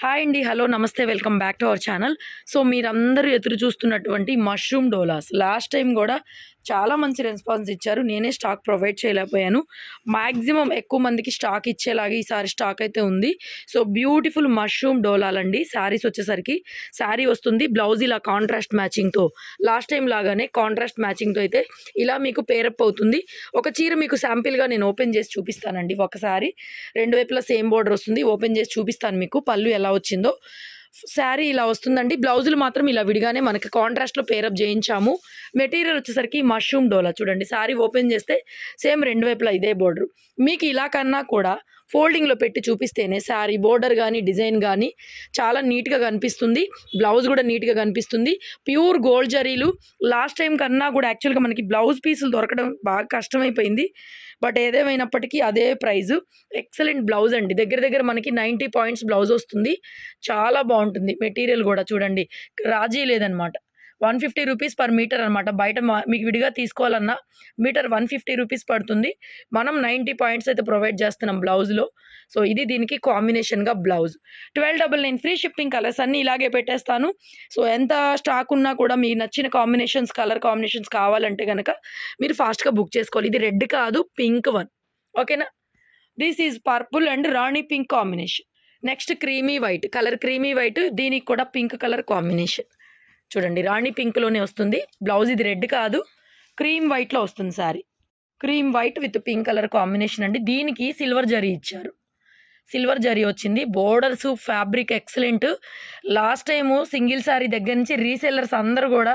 Hi అండి. Hello. నమస్తే. Welcome back to our channel. So, మీరందరూ ఎదురు చూస్తున్నటువంటి మష్రూమ్ డోలాస్. లాస్ట్ టైం గూడా చాలా మంచి రెస్పాన్స్ ఇచ్చారు. నేనే స్టాక్ ప్రొవైడ్ చేయలేకపోయాను. మాక్సిమం ఎక్కువ మందికి స్టాక్ ఇచ్చేలాగా ఈసారి స్టాక్ అయితే ఉంది. సో, బ్యూటిఫుల్ మష్రూమ్ డోలాలండి. శారీస్ వచ్చేసరికి శారీ వస్తుంది. బ్లౌజ్ ఇలా కాంట్రాస్ట్ మ్యాచింగ్‌తో లాస్ట్ టైం లాగానే కాంట్రాస్ట్ మ్యాచింగ్‌తో అయితే ఇలా మీకు పేరప్ అవుతుంది. ఒక చీర మీకు శాంపిల్‌గా నేను ఓపెన్ చేసి చూపిస్తానండి. ఒకసారి రెండు వైపులా సేమ్ బోర్డర్ వస్తుంది. ఓపెన్ చేసి చూపిస్తాను మీకు పళ్ళు ఎలా వచ్చిందో. శారీ ఇలా వస్తుందండి. బ్లౌజులు మాత్రం ఇలా విడిగానే మనకి కాంట్రాస్ట్‌లో పేరప్ చేయించాము. మెటీరియల్ వచ్చేసరికి మష్రూమ్ డోలా చూడండి. శారీ ఓపెన్ చేస్తే సేమ్ రెండు వైపులా ఇదే బోర్డరు. మీకు ఇలా కన్నా కూడా ఫోల్డింగ్‌లో పెట్టి చూపిస్తేనే శారీ బోర్డర్ గానీ, డిజైన్ గానీ చాలా నీట్‌గా కనిపిస్తుంది. బ్లౌజ్ కూడా నీట్‌గా కనిపిస్తుంది. ప్యూర్ గోల్డ్ జరీలు. లాస్ట్ టైం కన్నా కూడా యాక్చువల్‌గా మనకి బ్లౌజ్ పీసులు దొరకడం బాగా కష్టమైపోయింది. బట్ ఏదేమైనప్పటికీ అదే ప్రైజు. ఎక్సలెంట్ బ్లౌజ్ అండి. దగ్గర దగ్గర మనకి 90 పాయింట్స్ బ్లౌజ్ వస్తుంది. చాలా బాగుంటుంది. మెటీరియల్ కూడా చూడండి. రాజీ లేదనమాట. 150 రూపీస్ పర్ మీటర్ అనమాట. బయట మీకు విడిగా తీసుకోవాలన్నా మీటర్ 150 రూపీస్ పడుతుంది. మనం 90 పాయింట్స్ అయితే ప్రొవైడ్ చేస్తున్నాం బ్లౌజ్‌లో. సో, ఇది దీనికి కాంబినేషన్‌గా బ్లౌజ్. 1299 free shipping. కలర్స్ అన్నీ ఇలాగే పెట్టేస్తాను. సో, ఎంత స్టాక్ ఉన్నా కూడా మీకు నచ్చిన కాంబినేషన్స్, కలర్ కాంబినేషన్స్ కావాలంటే గనక మీరు ఫాస్ట్‌గా బుక్ చేసుకోవాలి. ఇది రెడ్ కాదు, పింక్ వన్. ఓకేనా? This is purple and Rani pink combination. Next creamy white. Colour creamy white. దీనికి కూడా పింక్ కలర్ కాంబినేషన్. చూడండి రాణి పింక్‌లోనే వస్తుంది. బ్లౌజ్ ఇది రెడ్ కాదు, క్రీమ్ వైట్‌లో వస్తుంది sari. Cream white with pink colour combination అండి. దీనికి సిల్వర్ జరీ ఇచ్చారు. సిల్వర్ జరీ వచ్చింది. Borders, fabric excellent. Last time single sari దగ్గర నుంచి రీసెల్లర్స్ అందరూ కూడా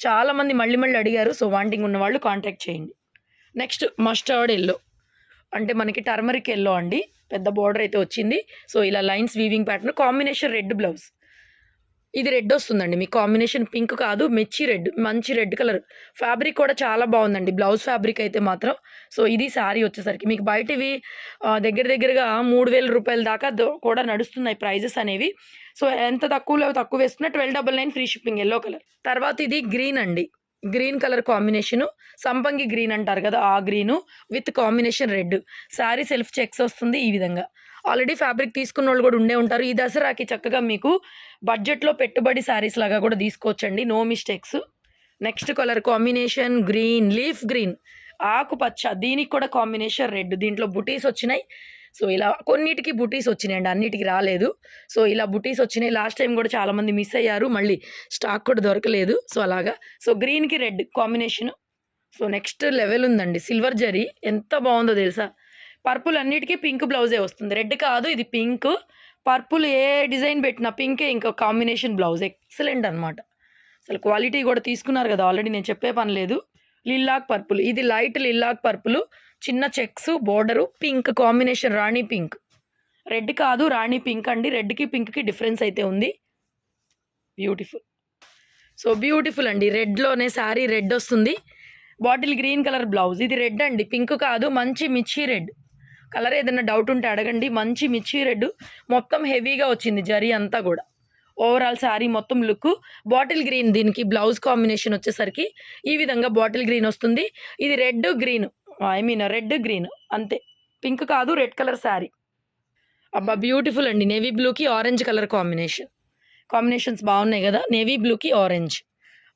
చాలామంది మళ్ళీ మళ్ళీ అడిగారు. సో, వాంటింగ్ ఉన్న వాళ్ళు కాంటాక్ట్ చేయండి. Next mustard yellow. అంటే మనకి టర్మరిక్ ఎల్లో అండి. పెద్ద బోర్డర్ అయితే వచ్చింది. సో, ఇలా lines weaving pattern. Combination red blouse. ఇది రెడ్ వస్తుందండి. మీ కాంబినేషన్ పింక్ కాదు, మిర్చి రెడ్. మంచి రెడ్ కలర్. ఫ్యాబ్రిక్ కూడా చాలా బాగుందండి. బ్లౌజ్ ఫ్యాబ్రిక్ అయితే మాత్రం. సో, ఇది శారీ వచ్చేసరికి మీకు బయటివి దగ్గర దగ్గరగా 3000 రూపాయల దాకా కూడా నడుస్తున్నాయి ప్రైజెస్ అనేవి. సో, ఎంత తక్కువలో తక్కువ వేసుకున్నా 1299 ఫ్రీ షిప్పింగ్. Yellow colour. తర్వాత ఇది గ్రీన్ అండి. Green colour combination. సంపంగి గ్రీన్ అంటారు కదా, ఆ green with combination red. Sari self checks వస్తుంది ఈ విధంగా. ఆల్రెడీ ఫ్యాబ్రిక్ తీసుకున్నోళ్ళు కూడా ఉండే ఉంటారు. ఈ దసరాకి చక్కగా మీకు బడ్జెట్‌లో పెట్టుబడి శారీస్ లాగా కూడా తీసుకోవచ్చండి. No mistakes. Next colour combination green, leaf green, ఆకుపచ్చ. దీనికి కూడా కాంబినేషన్ రెడ్. దీంట్లో బుటీస్ వచ్చినాయి. సో, ఇలా కొన్నిటికి బుటీస్ వచ్చినాయండి. అన్నిటికి రాలేదు. సో, ఇలా బుటీస్ వచ్చినాయి. లాస్ట్ టైం కూడా చాలామంది మిస్ అయ్యారు. మళ్ళీ స్టాక్ కూడా దొరకలేదు. సో, అలాగా. సో, గ్రీన్‌కి red combination. So, next level ఉందండి. సిల్వర్ జరీ ఎంత బాగుందో తెలుసా? పర్పుల్ అన్నిటికీ పింక్ బ్లౌజే వస్తుంది. రెడ్ కాదు, ఇది పింక్. పర్పుల్ ఏ డిజైన్ పెట్టినా పింకే ఇంకా కాంబినేషన్ బ్లౌజ్. ఎక్సలెంట్ అనమాట. అసలు క్వాలిటీ కూడా తీసుకున్నారు కదా ఆల్రెడీ, నేను చెప్పే పని లేదు. Lilac purple. ఇది లైట్ లిల్లాక్ పర్పుల్. చిన్న checks, border, pink combination rani pink. Red కాదు, రాణి పింక్ అండి. రెడ్‌కి పింక్‌కి డిఫరెన్స్ అయితే ఉంది. బ్యూటిఫుల్. సో, బ్యూటిఫుల్ అండి. రెడ్‌లోనే శారీ రెడ్ వస్తుంది. Bottle green colour blouse. ఇది రెడ్ అండి, పింక్ కాదు. మంచి మిర్చి రెడ్. కలర్ ఏదైనా డౌట్ ఉంటే అడగండి. మంచి మిర్చి రెడ్. మొత్తం హెవీగా వచ్చింది జరీ అంతా కూడా. ఓవరాల్ శారీ మొత్తం లుక్ బాటిల్ గ్రీన్. దీనికి బ్లౌజ్ కాంబినేషన్ వచ్చేసరికి ఈ విధంగా బాటిల్ గ్రీన్ వస్తుంది. ఇది రెడ్ గ్రీన్, రెడ్ గ్రీన్ అంతే. పింక్ కాదు, రెడ్ కలర్ శారీ. అబ్బా బ్యూటిఫుల్ అండి. నేవీ బ్లూకి ఆరెంజ్ కలర్ కాంబినేషన్. కాంబినేషన్స్ బాగున్నాయి కదా. నేవీ బ్లూకి ఆరెంజ్.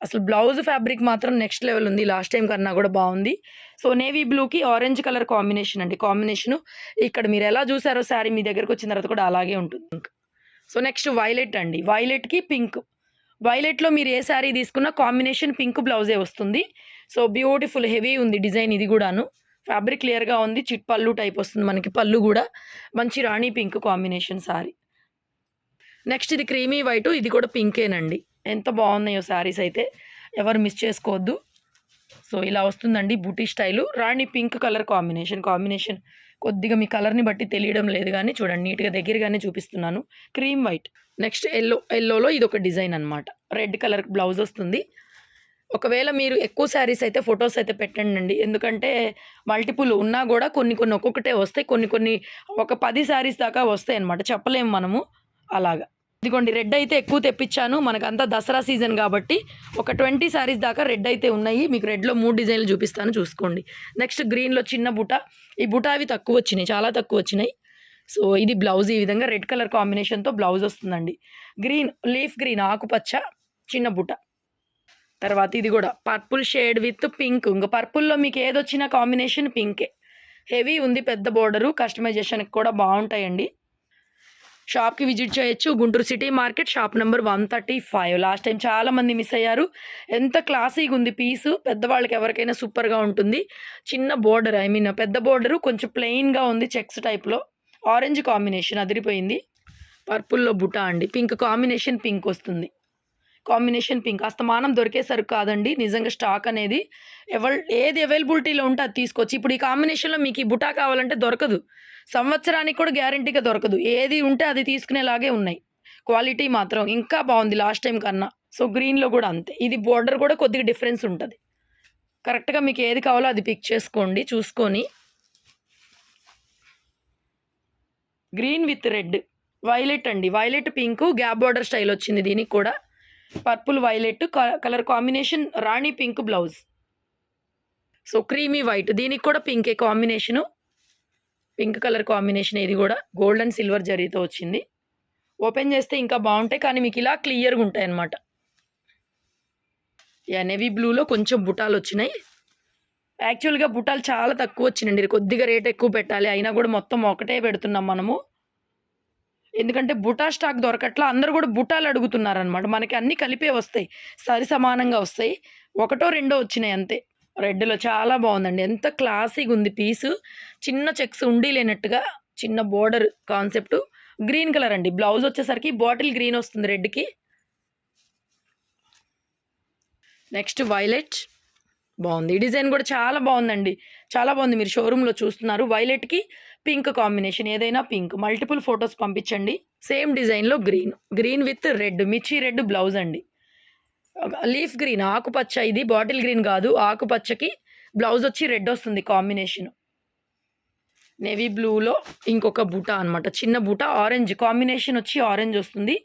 అసలు బ్లౌజ్ ఫ్యాబ్రిక్ మాత్రం నెక్స్ట్ లెవెల్ ఉంది. లాస్ట్ టైం కన్నా కూడా బాగుంది. సో, నేవీ బ్లూకి ఆరెంజ్ కలర్ కాంబినేషన్ అండి. కాంబినేషను ఇక్కడ మీరు ఎలా చూసారో శారీ మీ దగ్గరకు వచ్చిన తర్వాత కూడా అలాగే ఉంటుంది. సో, నెక్స్ట్ వైలెట్ అండి. వైలెట్‌కి పింక్. వైలెట్‌లో మీరు ఏ శారీ తీసుకున్నా కాంబినేషన్ పింక్ బ్లౌజే వస్తుంది. సో, బ్యూటిఫుల్ హెవీ ఉంది డిజైన్. ఇది కూడాను ఫ్యాబ్రిక్ క్లియర్గా ఉంది. చిట్ పళ్ళు టైప్ వస్తుంది మనకి. పళ్ళు కూడా మంచి రాణి పింక్ కాంబినేషన్ శారీ. నెక్స్ట్ ఇది క్రీమీ వైట్. ఇది కూడా పింకేనండి. ఎంత బాగున్నాయో శారీస్ అయితే ఎవరు మిస్ చేసుకోవద్దు. సో, ఇలా వస్తుందండి బూటీ స్టైలు. రాణి పింక్ కలర్ కాంబినేషన్ కొద్దిగా మీ కలర్ని బట్టి తెలియడం లేదు కానీ చూడండి నీట్గా దగ్గరగానే చూపిస్తున్నాను. Cream white. నెక్స్ట్ ఎల్లోలో ఇది ఒక డిజైన్ అనమాట. రెడ్ కలర్ బ్లౌజ్ వస్తుంది. ఒకవేళ మీరు ఎక్కువ శారీస్ అయితే ఫొటోస్ అయితే పెట్టండి. ఎందుకంటే మల్టిపుల్ ఉన్నా కూడా కొన్ని కొన్ని ఒక్కొక్కటే వస్తాయి. కొన్ని ఒక 10 శారీస్ దాకా వస్తాయి అనమాట. చెప్పలేము మనము అలాగా. ఇదిగోండి రెడ్ అయితే ఎక్కువ తెప్పించాను. మనకంతా దసరా సీజన్ కాబట్టి ఒక 20 శారీస్ దాకా రెడ్ అయితే ఉన్నాయి. మీకు రెడ్‌లో 3 డిజైన్లు చూపిస్తాను చూసుకోండి. నెక్స్ట్ గ్రీన్‌లో చిన్న బుట్ట. ఈ బుటావి తక్కువ వచ్చినాయి, చాలా తక్కువ వచ్చినాయి. సో ఇది బ్లౌజ్ ఈ విధంగా రెడ్ కలర్ కాంబినేషన్తో బ్లౌజ్ వస్తుందండి. గ్రీన్ లీఫ్ గ్రీన్ ఆకుపచ్చ చిన్న బుట్ట. తర్వాత ఇది కూడా పర్పుల్ షేడ్ విత్ పింక్. ఇంకా పర్పుల్లో మీకు ఏదొచ్చినా కాంబినేషన్ పింకే. హెవీ ఉంది, పెద్ద బోర్డరు, కస్టమైజేషన్కి కూడా బాగుంటాయండి. షాప్కి విజిట్ చేయొచ్చు. Guntur city market, shop number 135. Last time చాలామంది మిస్ అయ్యారు. ఎంత క్లాసీగా ఉంది పీసు, పెద్దవాళ్ళకి ఎవరికైనా సూపర్గా ఉంటుంది. చిన్న బోర్డర్, పెద్ద బోర్డరు, కొంచెం ప్లెయిన్గా ఉంది, చెక్స్ టైప్లో. ఆరెంజ్ కాంబినేషన్ అదిరిపోయింది. పర్పుల్లో బుటా అండి, పింక్ కాంబినేషన్, పింక్ వస్తుంది. కాంబినేషన్ పింక్ అస్తమానం దొరికే సరుకు కాదండి. నిజంగా స్టాక్ అనేది ఏది అవైలబిలిటీలో ఉంటే అది తీసుకోవచ్చు. ఇప్పుడు ఈ కాంబినేషన్లో మీకు ఈ బుటా కావాలంటే దొరకదు. సంవత్సరానికి కూడా గ్యారంటీగా దొరకదు. ఏది ఉంటే అది తీసుకునేలాగే ఉన్నాయి. క్వాలిటీ మాత్రం ఇంకా బాగుంది లాస్ట్ టైం కన్నా. సో గ్రీన్లో కూడా అంతే. ఇది బోర్డర్ కూడా కొద్దిగా డిఫరెన్స్ ఉంటుంది. కరెక్ట్గా మీకు ఏది కావాలో అది పిక్ చేసుకోండి చూసుకొని. గ్రీన్ విత్ రెడ్, వైలెట్ అండి, violet pink gap border style వచ్చింది దీనికి కూడా. Purple violet colour combination, rani pink blouse. So creamy white, దీనికి కూడా పింకే కాంబినేషను, పింక్ కలర్ కాంబినేషన్. ఇది కూడా గోల్డ్ అండ్ సిల్వర్ జరీతో వచ్చింది. ఓపెన్ చేస్తే ఇంకా బాగుంటాయి, కానీ మీకు ఇలా క్లియర్గా ఉంటాయి అన్నమాట. నేవీ బ్లూలో కొంచెం బుటాలు వచ్చినాయి. యాక్చువల్గా బుటాలు చాలా తక్కువ వచ్చినాయండి, కొద్దిగా రేట్ ఎక్కువ పెట్టాలి, అయినా కూడా మొత్తం ఒకటే పెడుతున్నాం మనము. ఎందుకంటే బుటా స్టాక్ దొరకట్లా, అందరూ కూడా బుటాలు అడుగుతున్నారనమాట. మనకి అన్నీ కలిపే వస్తాయి, సరి సమానంగా వస్తాయి. ఒకటో రెండో వచ్చినాయి అంతే. రెడ్లో చాలా బాగుందండి, ఎంత క్లాసీగా ఉంది పీసు. చిన్న చెక్స్ ఉండి లేనట్టుగా చిన్న బోర్డర్ కాన్సెప్ట్. గ్రీన్ కలర్ అండి, బ్లౌజ్ వచ్చేసరికి బాటిల్ గ్రీన్ వస్తుంది రెడ్కి. నెక్స్ట్ వైలెట్ బాగుంది. ఈ డిజైన్ కూడా చాలా బాగుందండి, చాలా బాగుంది. మీరు షోరూంలో చూస్తున్నారు. వైలెట్కి పింక్ కాంబినేషన్, ఏదైనా పింక్. మల్టిపుల్ ఫొటోస్ పంపించండి. సేమ్ డిజైన్లో గ్రీన్ విత్ రెడ్, మిర్చి రెడ్ బ్లౌజ్ అండి. లీఫ్ గ్రీన్ ఆకుపచ్చ, ఇది బాటిల్ గ్రీన్ కాదు, ఆకుపచ్చకి బ్లౌజ్ వచ్చి రెడ్ వస్తుంది కాంబినేషన్. నేవీ బ్లూలో ఇంకొక బూటా అనమాట, చిన్న బూటా. ఆరెంజ్ కాంబినేషన్ వచ్చి ఆరెంజ్ వస్తుంది.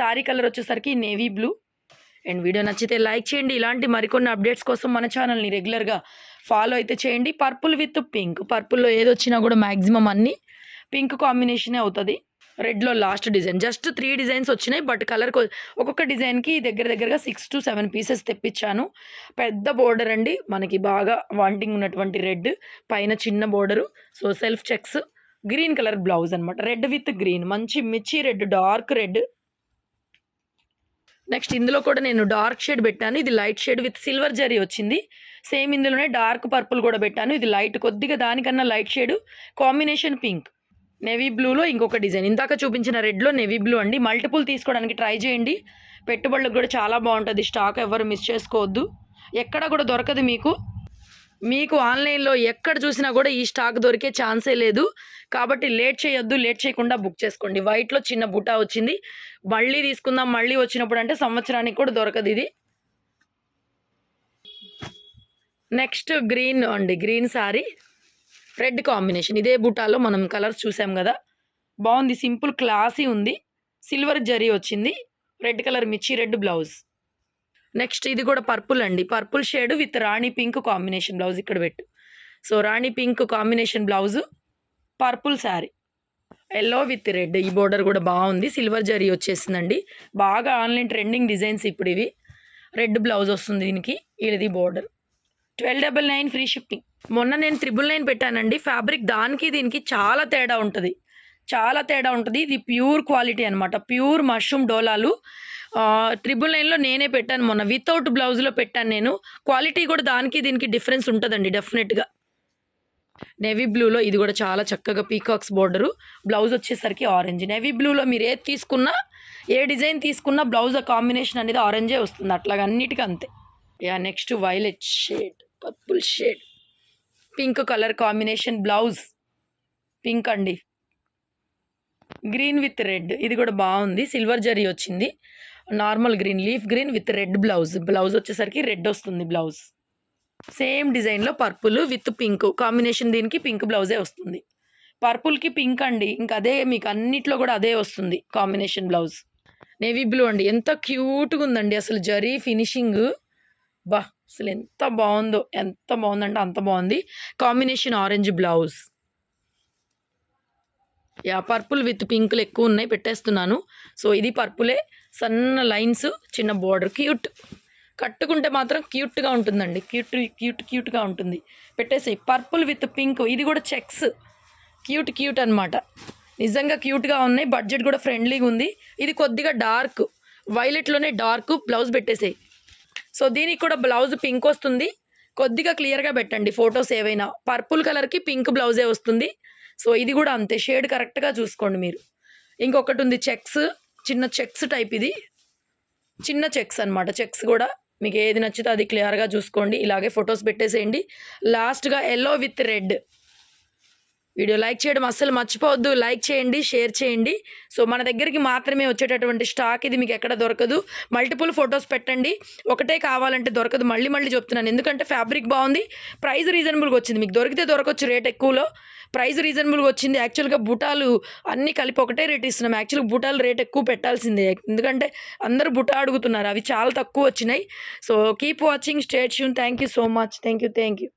శారీ కలర్ వచ్చేసరికి నేవీ బ్లూ. అండ్ వీడియో నచ్చితే లైక్ చేయండి. ఇలాంటి మరికొన్ని అప్డేట్స్ కోసం మన ఛానల్ని రెగ్యులర్గా ఫాలో అయితే చేయండి. పర్పుల్ విత్ పింక్, పర్పుల్లో ఏదొచ్చినా కూడా మ్యాక్సిమం అన్నీ పింక్ కాంబినేషనే అవుతుంది. రెడ్లో లాస్ట్ డిజైన్, జస్ట్ 3 డిజైన్స్ వచ్చినాయి, బట్ కలర్ ఒక్కొక్క డిజైన్కి దగ్గరగా 6 to 7 పీసెస్ తెప్పించాను. పెద్ద బోర్డర్ అండి, మనకి బాగా వాంటింగ్ ఉన్నటువంటి రెడ్, పైన చిన్న border. So self checks, green colour blouse అనమాట. రెడ్ విత్ గ్రీన్, మంచి మిర్చి రెడ్, డార్క్ రెడ్. నెక్స్ట్ ఇందులో కూడా నేను డార్క్ షేడ్ పెట్టాను, ఇది light shade with silver zari వచ్చింది. సేమ్ ఇందులోనే డార్క్ పర్పుల్ కూడా పెట్టాను, ఇది లైట్, కొద్దిగా దానికన్నా light shade. Combination pink. Navy బ్లూలో ఇంకొక డిజైన్, ఇందాక చూపించిన రెడ్లో నేవీ బ్లూ అండి. మల్టిపుల్ తీసుకోవడానికి ట్రై చేయండి, పెట్టుబడులకు కూడా చాలా బాగుంటుంది. స్టాక్ ఎవరు మిస్ చేసుకోవద్దు, ఎక్కడ కూడా దొరకదు మీకు ఆన్లైన్లో ఎక్కడ చూసినా కూడా ఈ స్టాక్ దొరికే ఛాన్సే లేదు. కాబట్టి లేట్ చేయొద్దు, లేట్ చేయకుండా బుక్ చేసుకోండి. వైట్లో చిన్న బుటా వచ్చింది, మళ్ళీ తీసుకుందాం మళ్ళీ వచ్చినప్పుడు అంటే సంవత్సరానికి కూడా దొరకదు ఇది. నెక్స్ట్ గ్రీన్ అండి, గ్రీన్ సారీ రెడ్ కాంబినేషన్. ఇదే బుటాలో మనం కలర్స్ చూసాం కదా, బాగుంది, సింపుల్ క్లాసీ ఉంది. సిల్వర్ జరీ వచ్చింది, రెడ్ కలర్ మిర్చి రెడ్ బ్లౌజ్. నెక్స్ట్ ఇది కూడా పర్పుల్ అండి, purple shade with Rani pink combination blouse ఇక్కడ పెట్టు. So Rani pink combination blouse, purple sari, yellow with red. ఈ బోర్డర్ కూడా బాగుంది, సిల్వర్ జరీ వచ్చేసిందండి. బాగా ఆన్లైన్ ట్రెండింగ్ డిజైన్స్ ఇప్పుడు ఇవి. రెడ్ బ్లౌజ్ వస్తుంది దీనికి, ఇది బోర్డర్. 1299 free shipping. మొన్న నేను 999 పెట్టానండి. ఫ్యాబ్రిక్ దానికి దీనికి చాలా తేడా ఉంటుంది, చాలా తేడా ఉంటుంది. ఇది ప్యూర్ క్వాలిటీ అనమాట, ప్యూర్ మష్రూమ్ డోలాలు. 999లో నేనే పెట్టాను మొన్న, వితౌట్ బ్లౌజ్లో పెట్టాను నేను. క్వాలిటీ కూడా దానికి దీనికి డిఫరెన్స్ ఉంటుందండి డెఫినెట్గా. నేవీ బ్లూలో ఇది కూడా చాలా చక్కగా పీకాక్స్ బోర్డరు, బ్లౌజ్ వచ్చేసరికి ఆరెంజ్. నేవీ బ్లూలో మీరు ఏది తీసుకున్నా, ఏ డిజైన్ తీసుకున్నా బ్లౌజ్ కాంబినేషన్ అనేది ఆరెంజే వస్తుంది, అట్లాగా అన్నిటికీ అంతే. Next violet shade, purple shade, pink colour combination blouse, pink అండి. గ్రీన్ విత్ రెడ్, ఇది కూడా బాగుంది, సిల్వర్ జరీ వచ్చింది. Normal green, leaf green with red blouse. Blouse వచ్చేసరికి రెడ్ వస్తుంది బ్లౌజ్. సేమ్ డిజైన్లో పర్పుల్ విత్ పింక్ కాంబినేషన్, దీనికి పింక్ బ్లౌజే వస్తుంది. పర్పుల్కి పింక్ అండి, ఇంకా అదే మీకు అన్నిట్లో కూడా అదే వస్తుంది కాంబినేషన్ బ్లౌజ్. నేవీ బ్లూ అండి, ఎంత క్యూట్గా ఉందండి అసలు, జరీ ఫినిషింగ్ బా అసలు ఎంత బాగుందో, ఎంత బాగుందంటే అంత బాగుంది. Combination orange blouse. Purple with పింకులు ఎక్కువ ఉన్నాయి, పెట్టేస్తున్నాను. సో ఇది పర్పులే, సన్న లైన్స్, చిన్న బోర్డర్, క్యూట్. కట్టుకుంటే మాత్రం క్యూట్గా ఉంటుందండి, క్యూట్గా ఉంటుంది. పెట్టేసాయి పర్పుల్ విత్ పింక్, ఇది కూడా చెక్స్, క్యూట్ అనమాట. నిజంగా క్యూట్గా ఉన్నాయి, బడ్జెట్ కూడా ఫ్రెండ్లీగా ఉంది. ఇది కొద్దిగా డార్క్ వైలెట్లోనే డార్క్ బ్లౌజ్ పెట్టేసాయి. సో దీనికి కూడా బ్లౌజ్ పింక్ వస్తుంది. కొద్దిగా క్లియర్గా పెట్టండి ఫొటోస్ ఏవైనా. పర్పుల్ కలర్కి పింక్ బ్లౌజే వస్తుంది. సో ఇది కూడా అంతే, షేడ్ కరెక్ట్గా చూసుకోండి మీరు. ఇంకొకటి ఉంది చెక్స్, చిన్న చెక్స్ టైప్, ఇది చిన్న చెక్స్ అనమాట. చెక్స్ కూడా మీకు ఏది నచ్చితే అది క్లియర్గా చూసుకోండి. ఇలాగే ఫొటోస్ పెట్టేసేయండి. లాస్ట్గా yellow with red. Video like చేయడం అస్సలు మర్చిపోవద్దు. లైక్ చేయండి, షేర్ చేయండి. సో మన దగ్గరికి మాత్రమే వచ్చేటటువంటి స్టాక్ ఇది, మీకు ఎక్కడ దొరకదు. మల్టిపుల్ ఫొటోస్ పెట్టండి, ఒకటే కావాలంటే దొరకదు. మళ్ళీ చెప్తున్నాను, ఎందుకంటే ఫ్యాబ్రిక్ బాగుంది, ప్రైస్ రీజనబుల్గా వచ్చింది. మీకు దొరికితే దొరకవచ్చు, రేట్ ఎక్కువలో ప్రైస్ రీజనబుల్గా వచ్చింది. యాక్చువల్గా బుటాలు అన్నీ కలిపి ఒకటే రేట్ ఇస్తున్నాం. యాక్చువల్గా బుటాలు రేట్ ఎక్కువ పెట్టాల్సిందే, ఎందుకంటే అందరూ బుటా అడుగుతున్నారు, అవి చాలా తక్కువ వచ్చినాయి. So keep watching, stay tune. Thank you so much. Thank you.